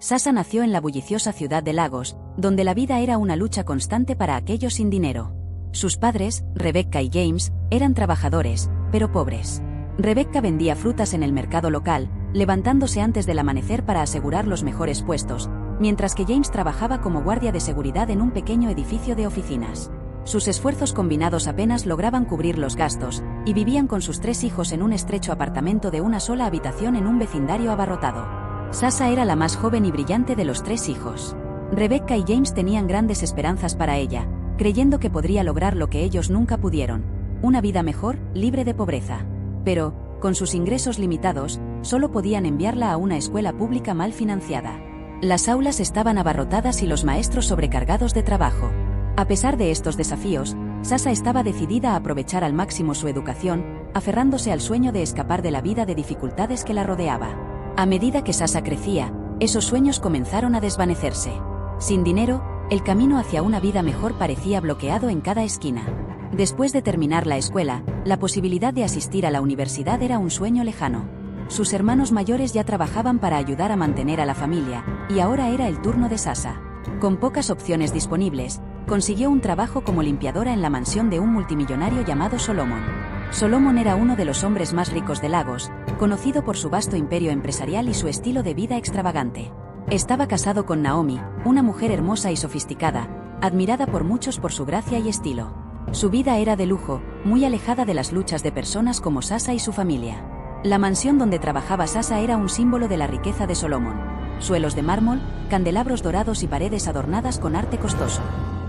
Sasha nació en la bulliciosa ciudad de Lagos, donde la vida era una lucha constante para aquellos sin dinero. Sus padres, Rebecca y James, eran trabajadores, pero pobres. Rebecca vendía frutas en el mercado local, levantándose antes del amanecer para asegurar los mejores puestos, mientras que James trabajaba como guardia de seguridad en un pequeño edificio de oficinas. Sus esfuerzos combinados apenas lograban cubrir los gastos, y vivían con sus 3 hijos en un estrecho apartamento de una sola habitación en un vecindario abarrotado. Sasha era la más joven y brillante de los 3 hijos. Rebecca y James tenían grandes esperanzas para ella, creyendo que podría lograr lo que ellos nunca pudieron: una vida mejor, libre de pobreza. Pero, con sus ingresos limitados, solo podían enviarla a una escuela pública mal financiada. Las aulas estaban abarrotadas y los maestros sobrecargados de trabajo. A pesar de estos desafíos, Sasha estaba decidida a aprovechar al máximo su educación, aferrándose al sueño de escapar de la vida de dificultades que la rodeaba. A medida que Sasha crecía, esos sueños comenzaron a desvanecerse. Sin dinero, el camino hacia una vida mejor parecía bloqueado en cada esquina. Después de terminar la escuela, la posibilidad de asistir a la universidad era un sueño lejano. Sus hermanos mayores ya trabajaban para ayudar a mantener a la familia, y ahora era el turno de Sasha. Con pocas opciones disponibles, consiguió un trabajo como limpiadora en la mansión de un multimillonario llamado Solomon. Solomon era uno de los hombres más ricos de Lagos, conocido por su vasto imperio empresarial y su estilo de vida extravagante. Estaba casado con Naomi, una mujer hermosa y sofisticada, admirada por muchos por su gracia y estilo. Su vida era de lujo, muy alejada de las luchas de personas como Sasha y su familia. La mansión donde trabajaba Sasha era un símbolo de la riqueza de Solomon. Suelos de mármol, candelabros dorados y paredes adornadas con arte costoso.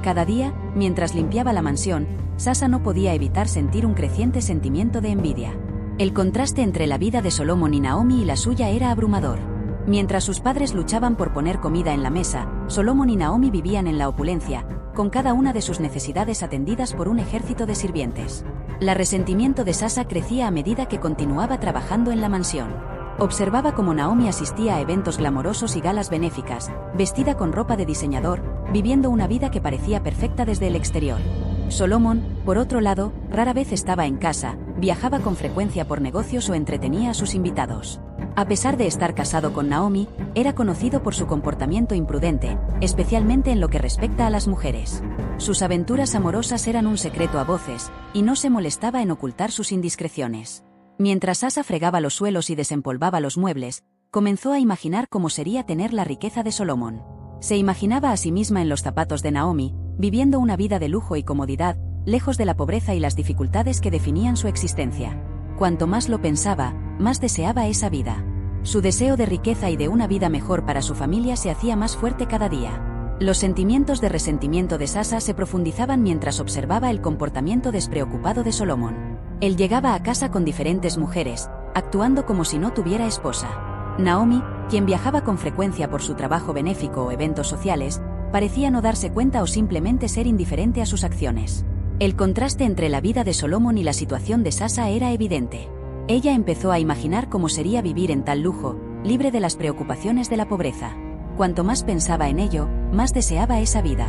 Cada día, mientras limpiaba la mansión, Sasha no podía evitar sentir un creciente sentimiento de envidia. El contraste entre la vida de Solomon y Naomi y la suya era abrumador. Mientras sus padres luchaban por poner comida en la mesa, Solomon y Naomi vivían en la opulencia, con cada una de sus necesidades atendidas por un ejército de sirvientes. El resentimiento de Sasha crecía a medida que continuaba trabajando en la mansión. Observaba cómo Naomi asistía a eventos glamorosos y galas benéficas, vestida con ropa de diseñador, viviendo una vida que parecía perfecta desde el exterior. Solomon, por otro lado, rara vez estaba en casa, viajaba con frecuencia por negocios o entretenía a sus invitados. A pesar de estar casado con Naomi, era conocido por su comportamiento imprudente, especialmente en lo que respecta a las mujeres. Sus aventuras amorosas eran un secreto a voces, y no se molestaba en ocultar sus indiscreciones. Mientras Sasha fregaba los suelos y desempolvaba los muebles, comenzó a imaginar cómo sería tener la riqueza de Solomon. Se imaginaba a sí misma en los zapatos de Naomi, viviendo una vida de lujo y comodidad, lejos de la pobreza y las dificultades que definían su existencia. Cuanto más lo pensaba, más deseaba esa vida. Su deseo de riqueza y de una vida mejor para su familia se hacía más fuerte cada día. Los sentimientos de resentimiento de Sasha se profundizaban mientras observaba el comportamiento despreocupado de Solomon. Él llegaba a casa con diferentes mujeres, actuando como si no tuviera esposa. Naomi, quien viajaba con frecuencia por su trabajo benéfico o eventos sociales, parecía no darse cuenta o simplemente ser indiferente a sus acciones. El contraste entre la vida de Solomon y la situación de Sasha era evidente. Ella empezó a imaginar cómo sería vivir en tal lujo, libre de las preocupaciones de la pobreza. Cuanto más pensaba en ello, más deseaba esa vida.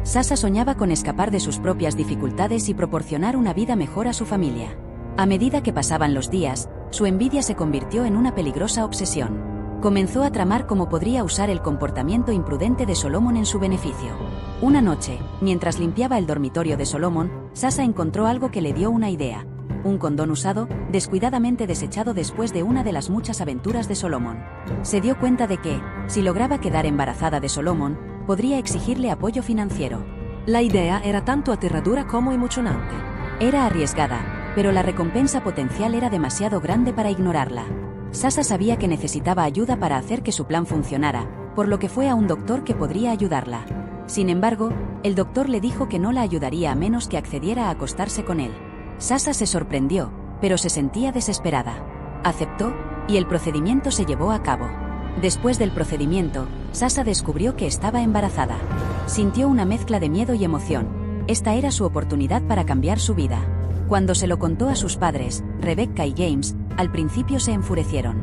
Sasha soñaba con escapar de sus propias dificultades y proporcionar una vida mejor a su familia. A medida que pasaban los días, su envidia se convirtió en una peligrosa obsesión. Comenzó a tramar cómo podría usar el comportamiento imprudente de Solomon en su beneficio. Una noche, mientras limpiaba el dormitorio de Solomon, Sasha encontró algo que le dio una idea. Un condón usado, descuidadamente desechado después de una de las muchas aventuras de Solomon. Se dio cuenta de que, si lograba quedar embarazada de Solomon, podría exigirle apoyo financiero. La idea era tanto aterradora como emocionante. Era arriesgada, pero la recompensa potencial era demasiado grande para ignorarla. Sasha sabía que necesitaba ayuda para hacer que su plan funcionara, por lo que fue a un doctor que podría ayudarla. Sin embargo, el doctor le dijo que no la ayudaría a menos que accediera a acostarse con él. Sasha se sorprendió, pero se sentía desesperada. Aceptó, y el procedimiento se llevó a cabo. Después del procedimiento, Sasha descubrió que estaba embarazada. Sintió una mezcla de miedo y emoción. Esta era su oportunidad para cambiar su vida. Cuando se lo contó a sus padres, Rebecca y James, al principio se enfurecieron.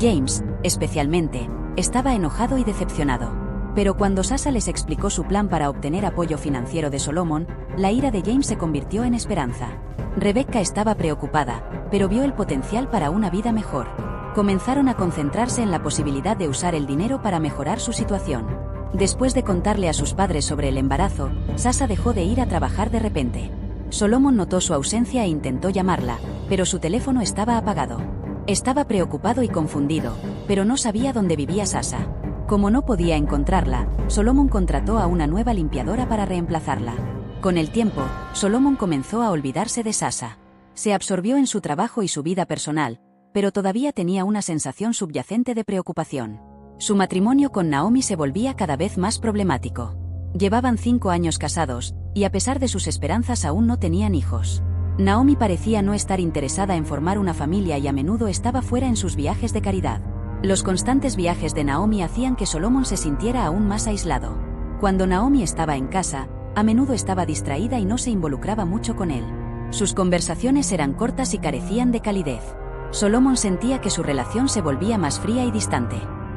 James, especialmente, estaba enojado y decepcionado. Pero cuando Sasha les explicó su plan para obtener apoyo financiero de Solomon, la ira de James se convirtió en esperanza. Rebecca estaba preocupada, pero vio el potencial para una vida mejor. Comenzaron a concentrarse en la posibilidad de usar el dinero para mejorar su situación. Después de contarle a sus padres sobre el embarazo, Sasha dejó de ir a trabajar de repente. Solomon notó su ausencia e intentó llamarla, pero su teléfono estaba apagado. Estaba preocupado y confundido, pero no sabía dónde vivía Sasha. Como no podía encontrarla, Solomon contrató a una nueva limpiadora para reemplazarla. Con el tiempo, Solomon comenzó a olvidarse de Sasha. Se absorbió en su trabajo y su vida personal, pero todavía tenía una sensación subyacente de preocupación. Su matrimonio con Naomi se volvía cada vez más problemático. Llevaban 5 años casados, y a pesar de sus esperanzas aún no tenían hijos. Naomi parecía no estar interesada en formar una familia y a menudo estaba fuera en sus viajes de caridad. Los constantes viajes de Naomi hacían que Solomon se sintiera aún más aislado. Cuando Naomi estaba en casa, a menudo estaba distraída y no se involucraba mucho con él. Sus conversaciones eran cortas y carecían de calidez. Solomon sentía que su relación se volvía más fría y distante.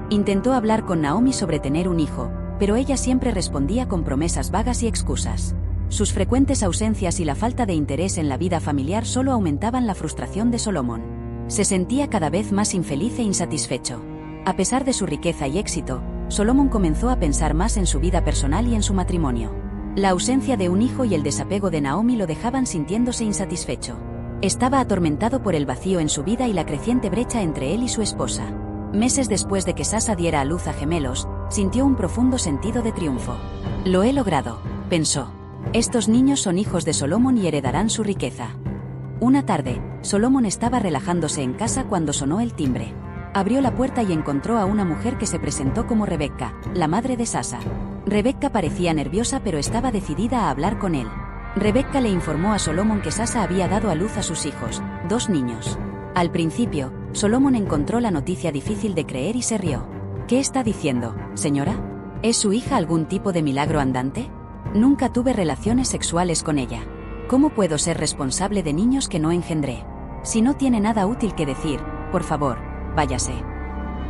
Intentó hablar con Naomi sobre tener un hijo, pero ella siempre respondía con promesas vagas y excusas. Sus frecuentes ausencias y la falta de interés en la vida familiar solo aumentaban la frustración de Solomon. Se sentía cada vez más infeliz e insatisfecho. A pesar de su riqueza y éxito, Solomon comenzó a pensar más en su vida personal y en su matrimonio. La ausencia de un hijo y el desapego de Naomi lo dejaban sintiéndose insatisfecho. Estaba atormentado por el vacío en su vida y la creciente brecha entre él y su esposa. Meses después de que Sasha diera a luz a gemelos, sintió un profundo sentido de triunfo. Lo he logrado, pensó. Estos niños son hijos de Solomon y heredarán su riqueza. Una tarde, Solomon estaba relajándose en casa cuando sonó el timbre. Abrió la puerta y encontró a una mujer que se presentó como Rebecca, la madre de Sasha. Rebecca parecía nerviosa pero estaba decidida a hablar con él. Rebecca le informó a Solomon que Sasha había dado a luz a sus hijos, 2 niños. Al principio, Solomon encontró la noticia difícil de creer y se rió. ¿Qué está diciendo, señora? ¿Es su hija algún tipo de milagro andante? Nunca tuve relaciones sexuales con ella. ¿Cómo puedo ser responsable de niños que no engendré? Si no tiene nada útil que decir, por favor, váyase.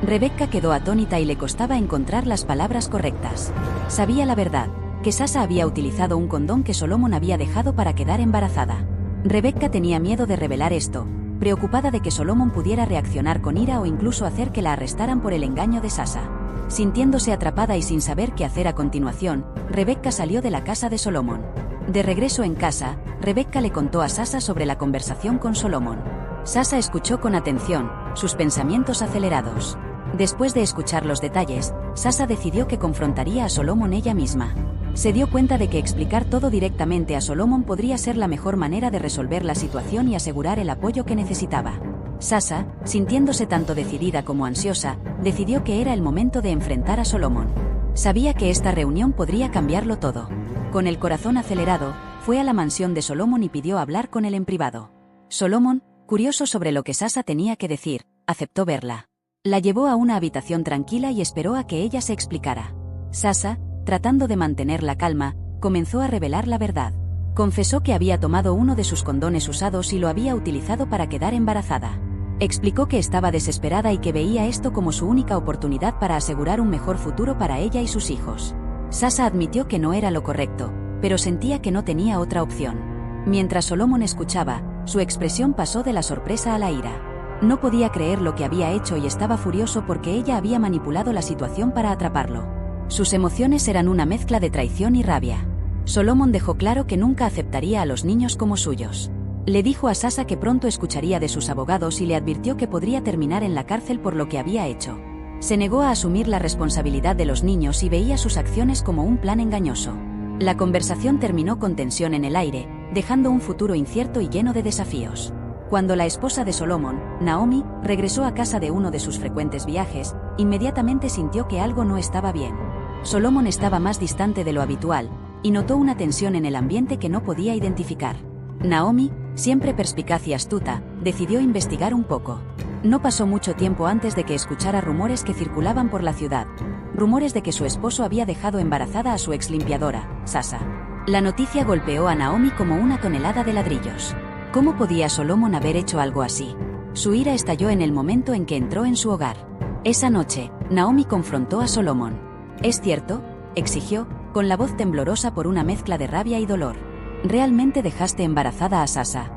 Rebecca quedó atónita y le costaba encontrar las palabras correctas. Sabía la verdad, que Sasha había utilizado un condón que Solomon había dejado para quedar embarazada. Rebecca tenía miedo de revelar esto, preocupada de que Solomon pudiera reaccionar con ira o incluso hacer que la arrestaran por el engaño de Sasha. Sintiéndose atrapada y sin saber qué hacer a continuación, Rebecca salió de la casa de Solomon. De regreso en casa, Rebecca le contó a Sasha sobre la conversación con Solomon. Sasha escuchó con atención, sus pensamientos acelerados. Después de escuchar los detalles, Sasha decidió que confrontaría a Solomon ella misma. Se dio cuenta de que explicar todo directamente a Solomon podría ser la mejor manera de resolver la situación y asegurar el apoyo que necesitaba. Sasha, sintiéndose tanto decidida como ansiosa, decidió que era el momento de enfrentar a Solomon. Sabía que esta reunión podría cambiarlo todo. Con el corazón acelerado, fue a la mansión de Solomon y pidió hablar con él en privado. Solomon, curioso sobre lo que Sasha tenía que decir, aceptó verla. La llevó a una habitación tranquila y esperó a que ella se explicara. Sasha, tratando de mantener la calma, comenzó a revelar la verdad. Confesó que había tomado uno de sus condones usados y lo había utilizado para quedar embarazada. Explicó que estaba desesperada y que veía esto como su única oportunidad para asegurar un mejor futuro para ella y sus hijos. Sasha admitió que no era lo correcto, pero sentía que no tenía otra opción. Mientras Solomon escuchaba, su expresión pasó de la sorpresa a la ira. No podía creer lo que había hecho y estaba furioso porque ella había manipulado la situación para atraparlo. Sus emociones eran una mezcla de traición y rabia. Solomon dejó claro que nunca aceptaría a los niños como suyos. Le dijo a Sasha que pronto escucharía de sus abogados y le advirtió que podría terminar en la cárcel por lo que había hecho. Se negó a asumir la responsabilidad de los niños y veía sus acciones como un plan engañoso. La conversación terminó con tensión en el aire, dejando un futuro incierto y lleno de desafíos. Cuando la esposa de Solomon, Naomi, regresó a casa de uno de sus frecuentes viajes, inmediatamente sintió que algo no estaba bien. Solomon estaba más distante de lo habitual, y notó una tensión en el ambiente que no podía identificar. Naomi, siempre perspicaz y astuta, decidió investigar un poco. No pasó mucho tiempo antes de que escuchara rumores que circulaban por la ciudad. Rumores de que su esposo había dejado embarazada a su ex limpiadora, Sasha. La noticia golpeó a Naomi como una tonelada de ladrillos. ¿Cómo podía Solomon haber hecho algo así? Su ira estalló en el momento en que entró en su hogar. Esa noche, Naomi confrontó a Solomon. ¿Es cierto?, exigió, con la voz temblorosa por una mezcla de rabia y dolor. ¿Realmente dejaste embarazada a Sasha?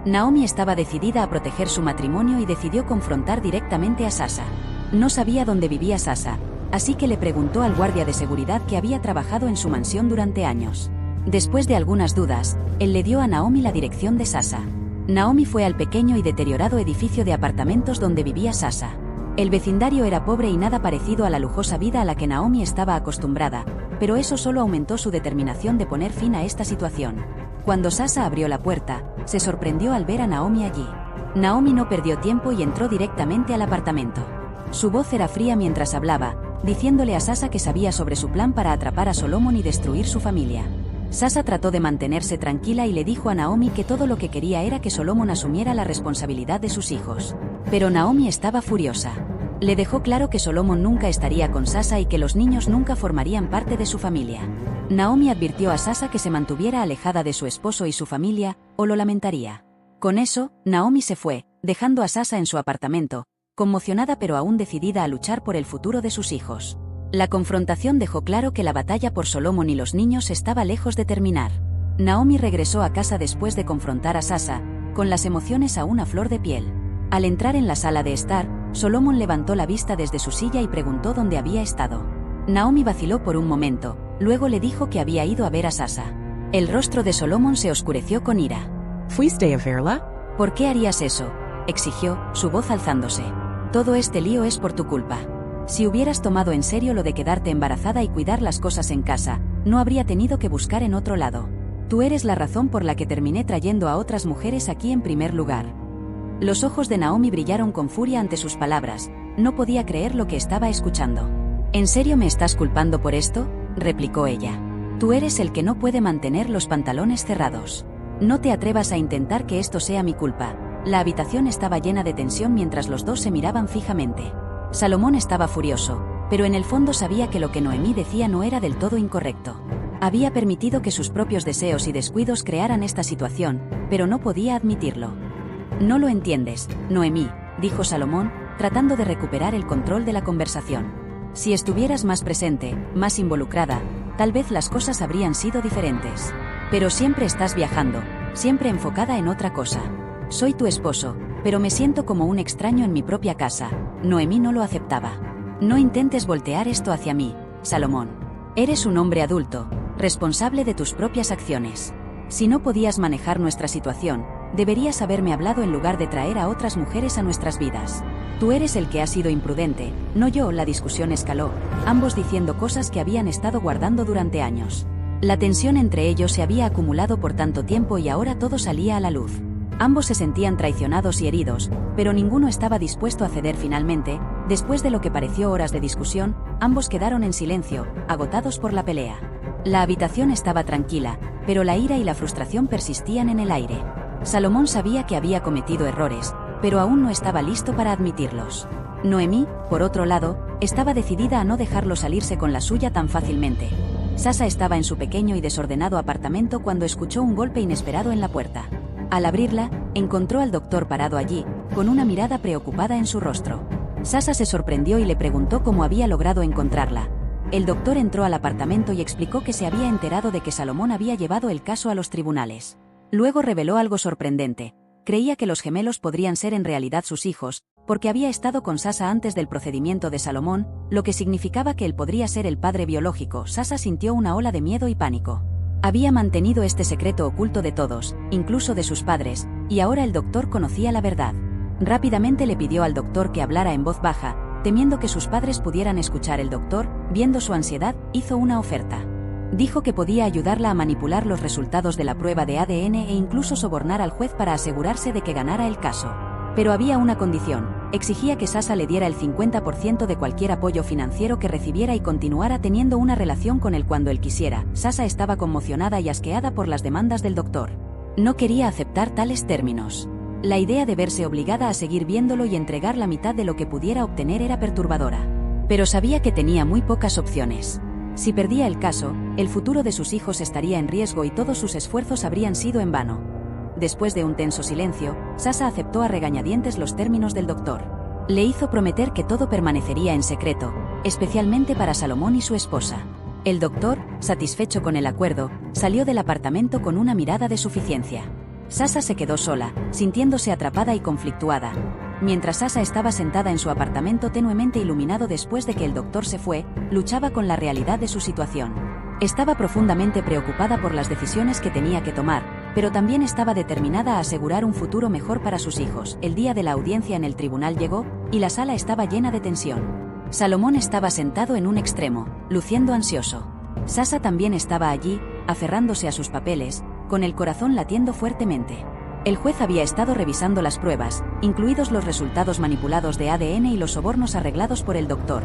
Naomi estaba decidida a proteger su matrimonio y decidió confrontar directamente a Sasha. No sabía dónde vivía Sasha, así que le preguntó al guardia de seguridad que había trabajado en su mansión durante años. Después de algunas dudas, él le dio a Naomi la dirección de Sasha. Naomi fue al pequeño y deteriorado edificio de apartamentos donde vivía Sasha. El vecindario era pobre y nada parecido a la lujosa vida a la que Naomi estaba acostumbrada, pero eso solo aumentó su determinación de poner fin a esta situación. Cuando Sasha abrió la puerta, se sorprendió al ver a Naomi allí. Naomi no perdió tiempo y entró directamente al apartamento. Su voz era fría mientras hablaba, diciéndole a Sasha que sabía sobre su plan para atrapar a Solomon y destruir su familia. Sasha trató de mantenerse tranquila y le dijo a Naomi que todo lo que quería era que Solomon asumiera la responsabilidad de sus hijos. Pero Naomi estaba furiosa. Le dejó claro que Solomon nunca estaría con Sasha y que los niños nunca formarían parte de su familia. Naomi advirtió a Sasha que se mantuviera alejada de su esposo y su familia, o lo lamentaría. Con eso, Naomi se fue, dejando a Sasha en su apartamento, conmocionada pero aún decidida a luchar por el futuro de sus hijos. La confrontación dejó claro que la batalla por Solomon y los niños estaba lejos de terminar. Naomi regresó a casa después de confrontar a Sasha, con las emociones aún a flor de piel. Al entrar en la sala de estar, Solomon levantó la vista desde su silla y preguntó dónde había estado. Naomi vaciló por un momento, luego le dijo que había ido a ver a Sasha. El rostro de Solomon se oscureció con ira. ¿Fuiste a verla? ¿Por qué harías eso?, exigió, su voz alzándose. Todo este lío es por tu culpa. Si hubieras tomado en serio lo de quedarte embarazada y cuidar las cosas en casa, no habría tenido que buscar en otro lado. Tú eres la razón por la que terminé trayendo a otras mujeres aquí en primer lugar. Los ojos de Naomi brillaron con furia ante sus palabras, no podía creer lo que estaba escuchando. ¿En serio me estás culpando por esto?, replicó ella. Tú eres el que no puede mantener los pantalones cerrados. No te atrevas a intentar que esto sea mi culpa. La habitación estaba llena de tensión mientras los dos se miraban fijamente. Salomón estaba furioso, pero en el fondo sabía que lo que Noemí decía no era del todo incorrecto. Había permitido que sus propios deseos y descuidos crearan esta situación, pero no podía admitirlo. No lo entiendes, Noemí, dijo Salomón, tratando de recuperar el control de la conversación. Si estuvieras más presente, más involucrada, tal vez las cosas habrían sido diferentes. Pero siempre estás viajando, siempre enfocada en otra cosa. Soy tu esposo, pero me siento como un extraño en mi propia casa. Noemí no lo aceptaba. No intentes voltear esto hacia mí, Salomón. Eres un hombre adulto, responsable de tus propias acciones. Si no podías manejar nuestra situación, deberías haberme hablado en lugar de traer a otras mujeres a nuestras vidas. Tú eres el que ha sido imprudente, no yo. La discusión escaló, ambos diciendo cosas que habían estado guardando durante años. La tensión entre ellos se había acumulado por tanto tiempo y ahora todo salía a la luz. Ambos se sentían traicionados y heridos, pero ninguno estaba dispuesto a ceder finalmente. Después de lo que pareció horas de discusión, ambos quedaron en silencio, agotados por la pelea. La habitación estaba tranquila, pero la ira y la frustración persistían en el aire. Salomón sabía que había cometido errores, pero aún no estaba listo para admitirlos. Noemí, por otro lado, estaba decidida a no dejarlo salirse con la suya tan fácilmente. Sasha estaba en su pequeño y desordenado apartamento cuando escuchó un golpe inesperado en la puerta. Al abrirla, encontró al doctor parado allí, con una mirada preocupada en su rostro. Sasha se sorprendió y le preguntó cómo había logrado encontrarla. El doctor entró al apartamento y explicó que se había enterado de que Salomón había llevado el caso a los tribunales. Luego reveló algo sorprendente. Creía que los gemelos podrían ser en realidad sus hijos, porque había estado con Sasha antes del procedimiento de Salomón, lo que significaba que él podría ser el padre biológico. Sasha sintió una ola de miedo y pánico. Había mantenido este secreto oculto de todos, incluso de sus padres, y ahora el doctor conocía la verdad. Rápidamente le pidió al doctor que hablara en voz baja, temiendo que sus padres pudieran escuchar. El doctor, viendo su ansiedad, hizo una oferta. Dijo que podía ayudarla a manipular los resultados de la prueba de ADN e incluso sobornar al juez para asegurarse de que ganara el caso. Pero había una condición: exigía que Sasha le diera el 50% de cualquier apoyo financiero que recibiera y continuara teniendo una relación con él cuando él quisiera. Sasha estaba conmocionada y asqueada por las demandas del doctor. No quería aceptar tales términos. La idea de verse obligada a seguir viéndolo y entregar la mitad de lo que pudiera obtener era perturbadora. Pero sabía que tenía muy pocas opciones. Si perdía el caso, el futuro de sus hijos estaría en riesgo y todos sus esfuerzos habrían sido en vano. Después de un tenso silencio, Sasha aceptó a regañadientes los términos del doctor. Le hizo prometer que todo permanecería en secreto, especialmente para Salomón y su esposa. El doctor, satisfecho con el acuerdo, salió del apartamento con una mirada de suficiencia. Sasha se quedó sola, sintiéndose atrapada y conflictuada. Mientras Sasha estaba sentada en su apartamento tenuemente iluminado después de que el doctor se fue, luchaba con la realidad de su situación. Estaba profundamente preocupada por las decisiones que tenía que tomar, pero también estaba determinada a asegurar un futuro mejor para sus hijos. El día de la audiencia en el tribunal llegó, y la sala estaba llena de tensión. Salomón estaba sentado en un extremo, luciendo ansioso. Sasha también estaba allí, aferrándose a sus papeles, con el corazón latiendo fuertemente. El juez había estado revisando las pruebas, incluidos los resultados manipulados de ADN y los sobornos arreglados por el doctor.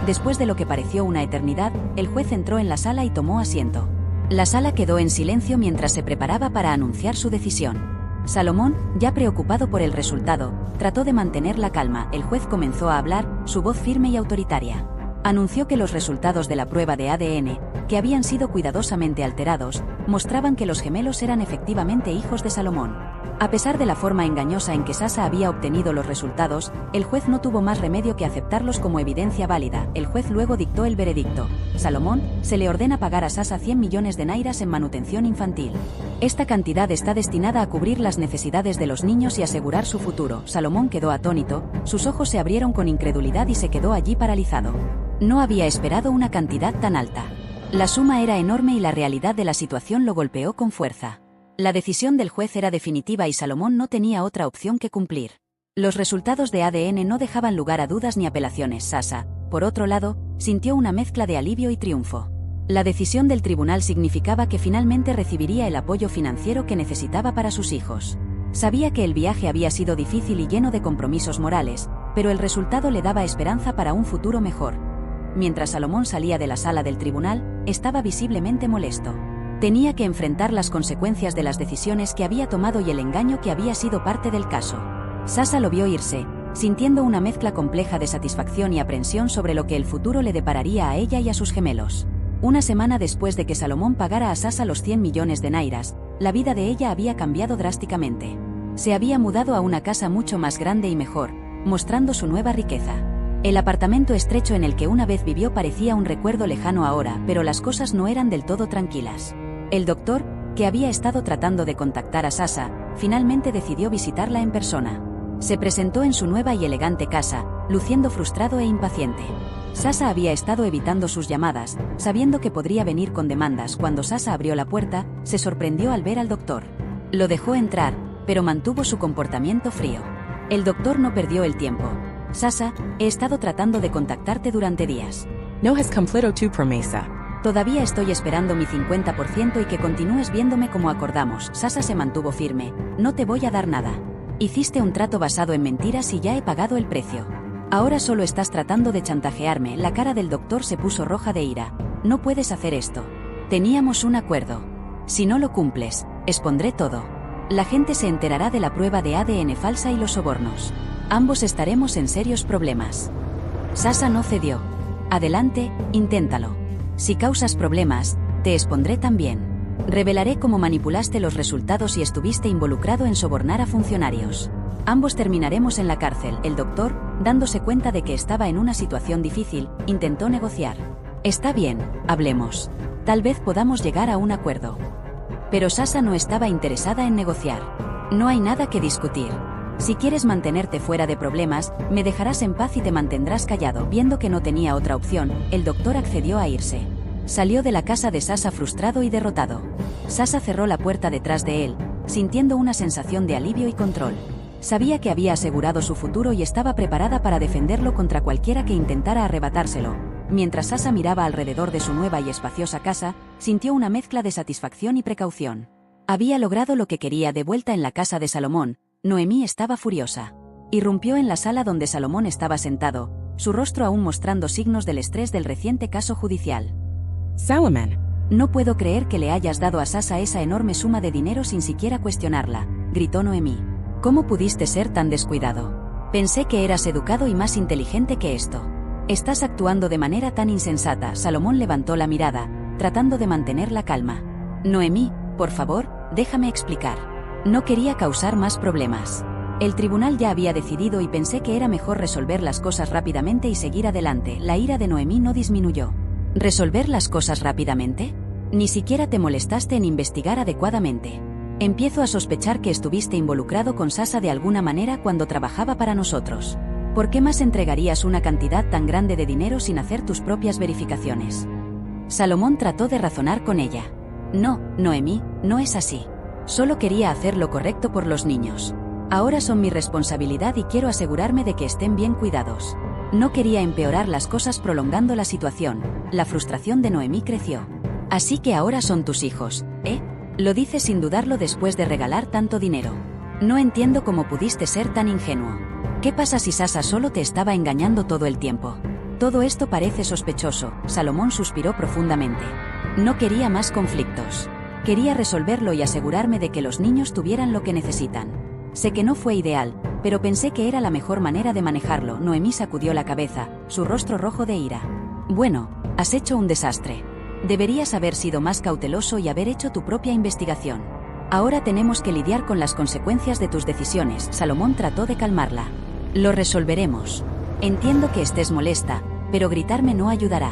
Después de lo que pareció una eternidad, el juez entró en la sala y tomó asiento. La sala quedó en silencio mientras se preparaba para anunciar su decisión. Salomón, ya preocupado por el resultado, trató de mantener la calma. El juez comenzó a hablar, su voz firme y autoritaria. Anunció que los resultados de la prueba de ADN, que habían sido cuidadosamente alterados, mostraban que los gemelos eran efectivamente hijos de Salomón. A pesar de la forma engañosa en que Sasha había obtenido los resultados, el juez no tuvo más remedio que aceptarlos como evidencia válida. El juez luego dictó el veredicto. Salomón, se le ordena pagar a Sasha 100 millones de nairas en manutención infantil. Esta cantidad está destinada a cubrir las necesidades de los niños y asegurar su futuro. Salomón quedó atónito, sus ojos se abrieron con incredulidad y se quedó allí paralizado. No había esperado una cantidad tan alta. La suma era enorme y la realidad de la situación lo golpeó con fuerza. La decisión del juez era definitiva y Salomón no tenía otra opción que cumplir. Los resultados de ADN no dejaban lugar a dudas ni apelaciones. Sasha, por otro lado, sintió una mezcla de alivio y triunfo. La decisión del tribunal significaba que finalmente recibiría el apoyo financiero que necesitaba para sus hijos. Sabía que el viaje había sido difícil y lleno de compromisos morales, pero el resultado le daba esperanza para un futuro mejor. Mientras Salomón salía de la sala del tribunal, estaba visiblemente molesto. Tenía que enfrentar las consecuencias de las decisiones que había tomado y el engaño que había sido parte del caso. Sasha lo vio irse, sintiendo una mezcla compleja de satisfacción y aprensión sobre lo que el futuro le depararía a ella y a sus gemelos. Una semana después de que Salomón pagara a Sasha los 100 millones de nairas, la vida de ella había cambiado drásticamente. Se había mudado a una casa mucho más grande y mejor, mostrando su nueva riqueza. El apartamento estrecho en el que una vez vivió parecía un recuerdo lejano ahora, pero las cosas no eran del todo tranquilas. El doctor, que había estado tratando de contactar a Sasha, finalmente decidió visitarla en persona. Se presentó en su nueva y elegante casa, luciendo frustrado e impaciente. Sasha había estado evitando sus llamadas, sabiendo que podría venir con demandas. Cuando Sasha abrió la puerta, se sorprendió al ver al doctor. Lo dejó entrar, pero mantuvo su comportamiento frío. El doctor no perdió el tiempo. Sasha, he estado tratando de contactarte durante días. No has cumplido tu promesa. Todavía estoy esperando mi 50% y que continúes viéndome como acordamos. Sasha se mantuvo firme. No te voy a dar nada. Hiciste un trato basado en mentiras y ya he pagado el precio. Ahora solo estás tratando de chantajearme. La cara del doctor se puso roja de ira. No puedes hacer esto. Teníamos un acuerdo. Si no lo cumples, expondré todo. La gente se enterará de la prueba de ADN falsa y los sobornos. Ambos estaremos en serios problemas. Sasha no cedió. Adelante, inténtalo. Si causas problemas, te expondré también. Revelaré cómo manipulaste los resultados y estuviste involucrado en sobornar a funcionarios. Ambos terminaremos en la cárcel. El doctor, dándose cuenta de que estaba en una situación difícil, intentó negociar. Está bien, hablemos. Tal vez podamos llegar a un acuerdo. Pero Sasha no estaba interesada en negociar. No hay nada que discutir. Si quieres mantenerte fuera de problemas, me dejarás en paz y te mantendrás callado. Viendo que no tenía otra opción, el doctor accedió a irse. Salió de la casa de Sasha frustrado y derrotado. Sasha cerró la puerta detrás de él, sintiendo una sensación de alivio y control. Sabía que había asegurado su futuro y estaba preparada para defenderlo contra cualquiera que intentara arrebatárselo. Mientras Sasha miraba alrededor de su nueva y espaciosa casa, sintió una mezcla de satisfacción y precaución. Había logrado lo que quería. De vuelta en la casa de Salomón, Noemí estaba furiosa. Irrumpió en la sala donde Salomón estaba sentado, su rostro aún mostrando signos del estrés del reciente caso judicial. Salomón. No puedo creer que le hayas dado a Sasha esa enorme suma de dinero sin siquiera cuestionarla, gritó Noemí. ¿Cómo pudiste ser tan descuidado? Pensé que eras educado y más inteligente que esto. Estás actuando de manera tan insensata. Salomón levantó la mirada, tratando de mantener la calma. Noemí, por favor, déjame explicar. No quería causar más problemas. El tribunal ya había decidido y pensé que era mejor resolver las cosas rápidamente y seguir adelante. La ira de Noemí no disminuyó. ¿Resolver las cosas rápidamente? Ni siquiera te molestaste en investigar adecuadamente. Empiezo a sospechar que estuviste involucrado con Sasa de alguna manera cuando trabajaba para nosotros. ¿Por qué más entregarías una cantidad tan grande de dinero sin hacer tus propias verificaciones? Salomón trató de razonar con ella. No, Noemí, no es así. Solo quería hacer lo correcto por los niños. Ahora son mi responsabilidad y quiero asegurarme de que estén bien cuidados. No quería empeorar las cosas prolongando la situación. La frustración de Noemí creció. Así que ahora son tus hijos, ¿eh? Lo dices sin dudarlo después de regalar tanto dinero. No entiendo cómo pudiste ser tan ingenuo. ¿Qué pasa si Sasa solo te estaba engañando todo el tiempo? Todo esto parece sospechoso, Salomón suspiró profundamente. No quería más conflictos. Quería resolverlo y asegurarme de que los niños tuvieran lo que necesitan. Sé que no fue ideal, pero pensé que era la mejor manera de manejarlo. Noemí sacudió la cabeza, su rostro rojo de ira. Bueno, has hecho un desastre. Deberías haber sido más cauteloso y haber hecho tu propia investigación. Ahora tenemos que lidiar con las consecuencias de tus decisiones. Salomón trató de calmarla. Lo resolveremos. Entiendo que estés molesta, pero gritarme no ayudará.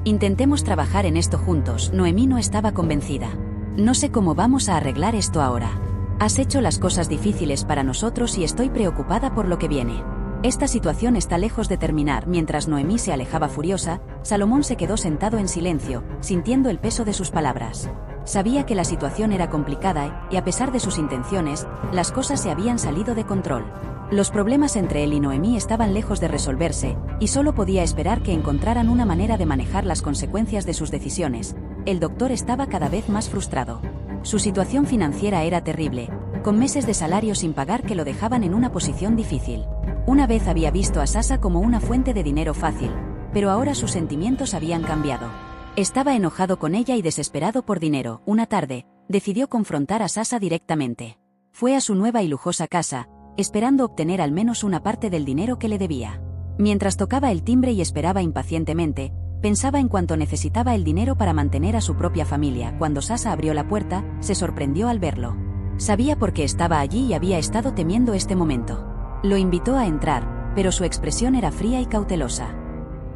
Intentemos trabajar en esto juntos. Noemí no estaba convencida. No sé cómo vamos a arreglar esto ahora. Has hecho las cosas difíciles para nosotros y estoy preocupada por lo que viene. Esta situación está lejos de terminar. Mientras Noemí se alejaba furiosa, Salomón se quedó sentado en silencio, sintiendo el peso de sus palabras. Sabía que la situación era complicada y, a pesar de sus intenciones, las cosas se habían salido de control. Los problemas entre él y Noemí estaban lejos de resolverse, y solo podía esperar que encontraran una manera de manejar las consecuencias de sus decisiones. El doctor estaba cada vez más frustrado. Su situación financiera era terrible, con meses de salario sin pagar que lo dejaban en una posición difícil. Una vez había visto a Sasa como una fuente de dinero fácil, pero ahora sus sentimientos habían cambiado. Estaba enojado con ella y desesperado por dinero. Una tarde, decidió confrontar a Sasa directamente. Fue a su nueva y lujosa casa, esperando obtener al menos una parte del dinero que le debía. Mientras tocaba el timbre y esperaba impacientemente, pensaba en cuánto necesitaba el dinero para mantener a su propia familia. Cuando Sasa abrió la puerta, se sorprendió al verlo. Sabía por qué estaba allí y había estado temiendo este momento. Lo invitó a entrar, pero su expresión era fría y cautelosa.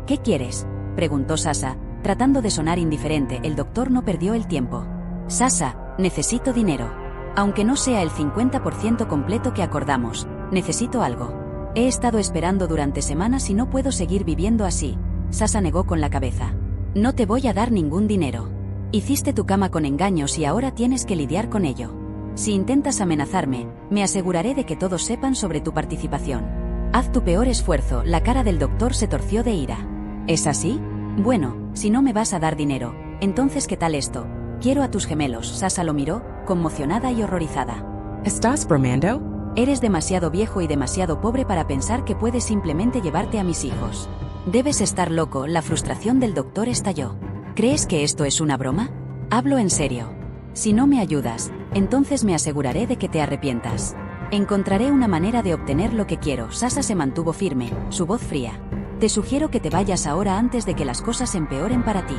¿Qué quieres?, preguntó Sasa, tratando de sonar indiferente. El doctor no perdió el tiempo. Sasa, necesito dinero. Aunque no sea el 50% completo que acordamos, necesito algo. He estado esperando durante semanas y no puedo seguir viviendo así. Sasa negó con la cabeza. No te voy a dar ningún dinero. Hiciste tu cama con engaños y ahora tienes que lidiar con ello. Si intentas amenazarme, me aseguraré de que todos sepan sobre tu participación. Haz tu peor esfuerzo. La cara del doctor se torció de ira. ¿Es así? Bueno, si no me vas a dar dinero, entonces ¿qué tal esto? Quiero a tus gemelos. Sasa lo miró, conmocionada y horrorizada. ¿Estás bromeando? Eres demasiado viejo y demasiado pobre para pensar que puedes simplemente llevarte a mis hijos. Debes estar loco. La frustración del doctor estalló. ¿Crees que esto es una broma? Hablo en serio. Si no me ayudas, entonces me aseguraré de que te arrepientas. Encontraré una manera de obtener lo que quiero. Sasa se mantuvo firme, su voz fría. Te sugiero que te vayas ahora antes de que las cosas empeoren para ti.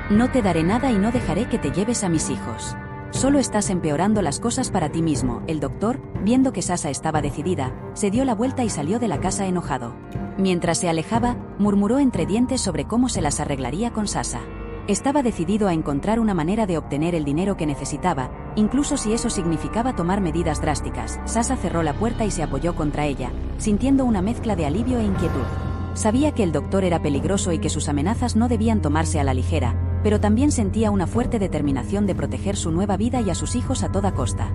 No te daré nada y no dejaré que te lleves a mis hijos. Solo estás empeorando las cosas para ti mismo. El doctor, viendo que Sasa estaba decidida, se dio la vuelta y salió de la casa enojado. Mientras se alejaba, murmuró entre dientes sobre cómo se las arreglaría con Sasa. Estaba decidido a encontrar una manera de obtener el dinero que necesitaba, incluso si eso significaba tomar medidas drásticas. Sasa cerró la puerta y se apoyó contra ella, sintiendo una mezcla de alivio e inquietud. Sabía que el doctor era peligroso y que sus amenazas no debían tomarse a la ligera, pero también sentía una fuerte determinación de proteger su nueva vida y a sus hijos a toda costa.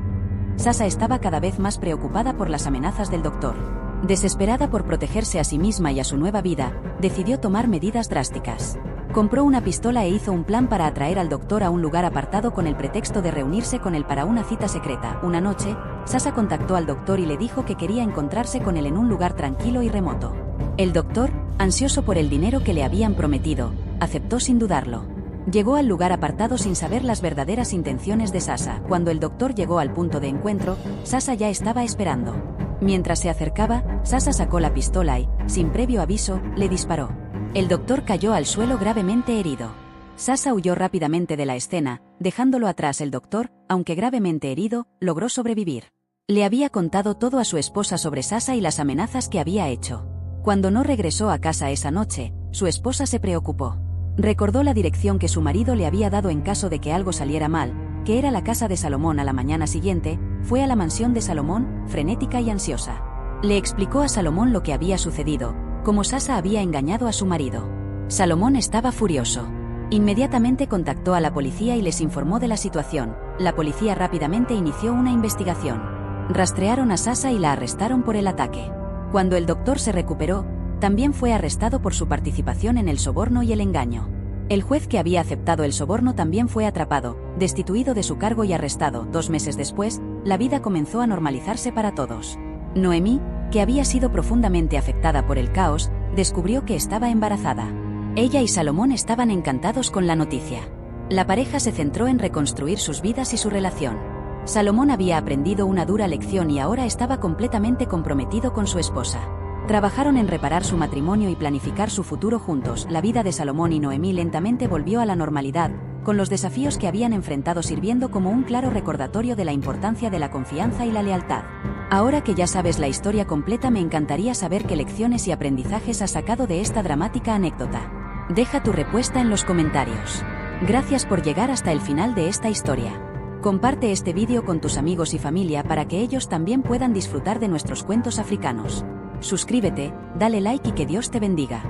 Sasa estaba cada vez más preocupada por las amenazas del doctor. Desesperada por protegerse a sí misma y a su nueva vida, decidió tomar medidas drásticas. Compró una pistola e hizo un plan para atraer al doctor a un lugar apartado con el pretexto de reunirse con él para una cita secreta. Una noche, Sasa contactó al doctor y le dijo que quería encontrarse con él en un lugar tranquilo y remoto. El doctor, ansioso por el dinero que le habían prometido, aceptó sin dudarlo. Llegó al lugar apartado sin saber las verdaderas intenciones de Sasa. Cuando el doctor llegó al punto de encuentro, Sasa ya estaba esperando. Mientras se acercaba, Sasa sacó la pistola y, sin previo aviso, le disparó. El doctor cayó al suelo gravemente herido. Sasa huyó rápidamente de la escena, dejándolo atrás. El doctor, aunque gravemente herido, logró sobrevivir. Le había contado todo a su esposa sobre Sasa y las amenazas que había hecho. Cuando no regresó a casa esa noche, su esposa se preocupó. Recordó la dirección que su marido le había dado en caso de que algo saliera mal, que era la casa de Salomón a la mañana siguiente, fue a la mansión de Salomón, frenética y ansiosa. Le explicó a Salomón lo que había sucedido, cómo Sasa había engañado a su marido. Salomón estaba furioso. Inmediatamente contactó a la policía y les informó de la situación. La policía rápidamente inició una investigación. Rastrearon a Sasa y la arrestaron por el ataque. Cuando el doctor se recuperó, también fue arrestado por su participación en el soborno y el engaño. El juez que había aceptado el soborno también fue atrapado, destituido de su cargo y arrestado. 2 meses después, la vida comenzó a normalizarse para todos. Noemí, que había sido profundamente afectada por el caos, descubrió que estaba embarazada. Ella y Salomón estaban encantados con la noticia. La pareja se centró en reconstruir sus vidas y su relación. Salomón había aprendido una dura lección y ahora estaba completamente comprometido con su esposa. Trabajaron en reparar su matrimonio y planificar su futuro juntos. La vida de Salomón y Noemí lentamente volvió a la normalidad, con los desafíos que habían enfrentado sirviendo como un claro recordatorio de la importancia de la confianza y la lealtad. Ahora que ya sabes la historia completa, me encantaría saber qué lecciones y aprendizajes has sacado de esta dramática anécdota. Deja tu respuesta en los comentarios. Gracias por llegar hasta el final de esta historia. Comparte este vídeo con tus amigos y familia para que ellos también puedan disfrutar de nuestros cuentos africanos. Suscríbete, dale like y que Dios te bendiga.